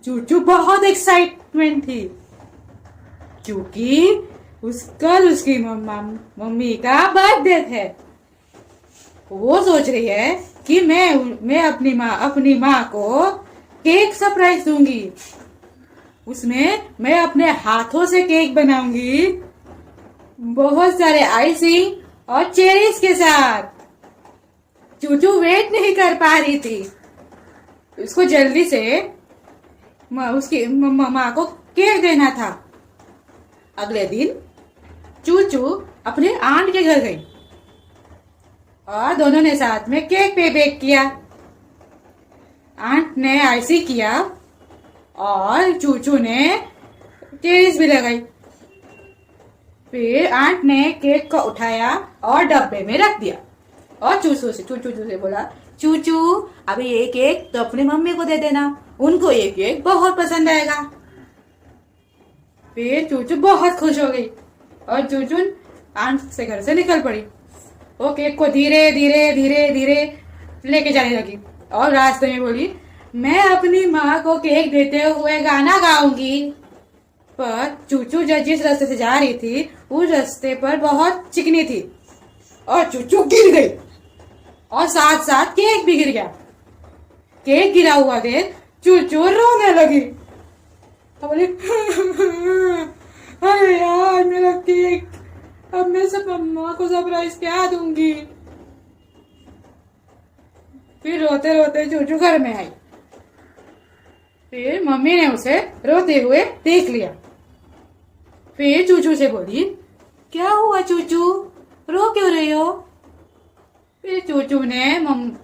चूचू बहुत एक्साइटमेंट थी क्योंकि कल उसकी मम्मी का बर्थडे थे। वो सोच रही है कि मैं अपनी माँ को केक सरप्राइज दूंगी। उसमें मैं अपने हाथों से केक बनाऊंगी, बहुत सारे आइसिंग और चेरीज के साथ। चूचू वेट नहीं कर पा रही थी, उसको जल्दी से उसकी माँ को केक देना था। अगले दिन चूचू अपने आंट के घर गई और दोनों ने साथ में केक पे बेक किया। आंट ने आइसी किया और चूचू ने चेरीज भी लगाई। फिर आंट ने केक को उठाया और डब्बे में रख दिया और चूचू से बोला, चूचू अभी ये केक तो अपनी मम्मी को दे देना, उनको ये केक बहुत पसंद आएगा। फिर चूचू बहुत खुश हो गई और चूचू आंट से घर से निकल पड़ी। वो केक को धीरे धीरे धीरे धीरे लेके जाने लगी और रास्ते में बोली, मैं अपनी माँ को केक देते हुए गाना गाऊंगी। पर चूचू जिस रास्ते से जा रही थी उस रास्ते पर बहुत चिकनी थी और चूचू गिर गई और साथ साथ केक भी गिर गया। केक गिरा हुआ देख चूचू रोने लगी। बोली, अरे यार मेरा केक, अब मैं सब मम्मा को सरप्राइज क्या दूंगी। फिर रोते रोते चूचू घर में आई। फिर मम्मी ने उसे रोते हुए देख लिया। फिर चूचू से बोली, क्या हुआ चूचू, रो क्यों रही हो। फिर चूचू ने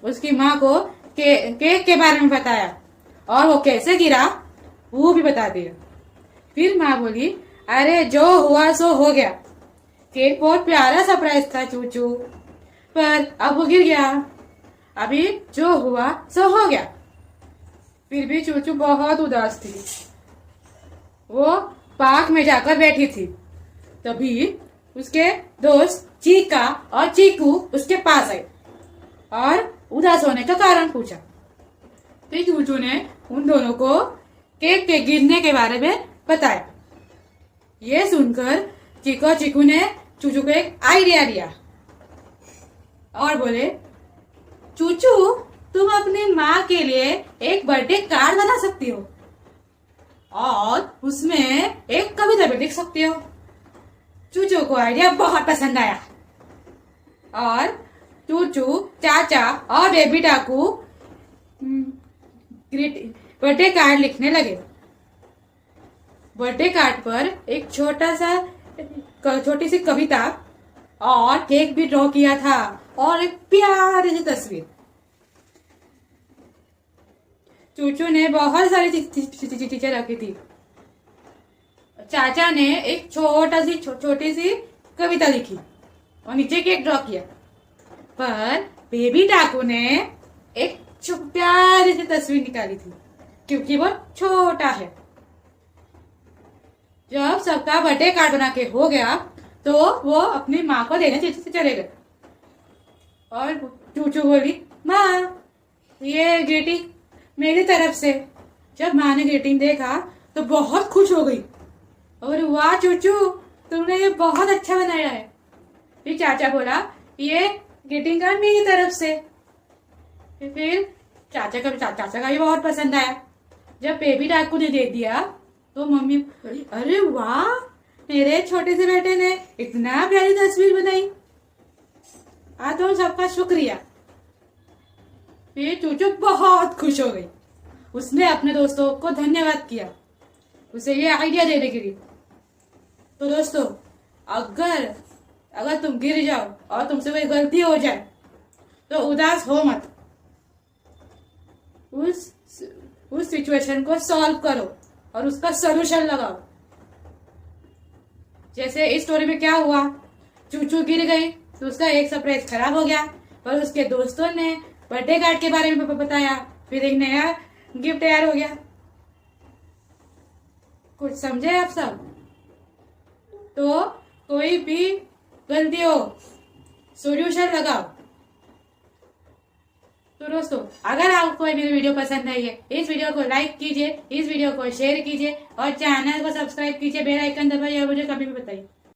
उसकी माँ को केक के बारे में बताया और वो कैसे गिरा वो भी बता दिया। फिर माँ बोली, अरे जो हुआ सो हो गया, केक बहुत प्यारा सरप्राइज था चूचू, पर अब वो गिर गया, अभी जो हुआ सो हो गया। फिर भी चूचू बहुत उदास थी। वो पार्क में जाकर बैठी थी। तभी उसके दोस्त चीका और चीकू उसके पास आए और उदास होने का कारण पूछा। फिर चूचू ने उन दोनों को केक के गिरने के बारे में बताया। ये सुनकर चीकू और चीकू ने चूचू को एक आइडिया दिया और बोले, चूचू तुम अपनी माँ के लिए एक बर्थडे कार्ड बना सकती हो और उसमें एक कविता भी लिख सकती हो। चूचू को आइडिया बहुत पसंद आया और चूचू, चाचा और बेबी डाकू बर्थडे कार्ड लिखने लगे। बर्थडे कार्ड पर एक छोटी सी कविता और केक भी ड्रॉ किया था और एक प्यारी सी तस्वीर। चूचू ने बहुत सारी चीजें रखी थी। चाचा ने एक छोटी सी कविता लिखी और नीचे केक ड्रॉ किया। पर बेबी डाकू ने एक प्यारी सी तस्वीर निकाली थी क्योंकि वो छोटा है। जब सबका बर्थडे कार्ड बना के हो गया तो वो अपनी माँ को देने चले गए और चूचू बोली, माँ ये ग्रीटिंग मेरी तरफ से। जब माँ ने ग्रीटिंग देखा तो बहुत खुश हो गई और वाह चूचू तुमने ये बहुत अच्छा बनाया है। फिर चाचा बोला, ये ग्रीटिंग कार्ड मेरी तरफ से। फिर चाचा का भी बहुत पसंद आया। जब बेबी डाकू ने दे दिया तो मम्मी बोली, अरे वाह मेरे छोटे से बेटे ने इतना प्यारी तस्वीर बनाई, आज तो सबका शुक्रिया। फिर चूचू बहुत खुश हो गई। उसने अपने दोस्तों को धन्यवाद किया उसे ये आइडिया देने के लिए। तो दोस्तों, अगर तुम गिर जाओ और तुमसे कोई गलती हो जाए तो उदास हो मत, उस सिचुएशन को सॉल्व करो और उसका सॉल्यूशन लगाओ। जैसे इस स्टोरी में क्या हुआ, चूचू गिर गई तो उसका एक सरप्राइज खराब हो गया, पर उसके दोस्तों ने बर्थडे कार्ड के बारे में बताया, फिर एक नया गिफ्ट तैयार हो गया। कुछ समझे आप सब? तो कोई भी गलती हो सॉल्यूशन लगाओ। तो दोस्तों अगर आपको मेरी वीडियो पसंद आई है, इस वीडियो को लाइक कीजिए, इस वीडियो को शेयर कीजिए और चैनल को सब्सक्राइब कीजिए, बेल आइकन दबाइए और मुझे कभी भी बताइए।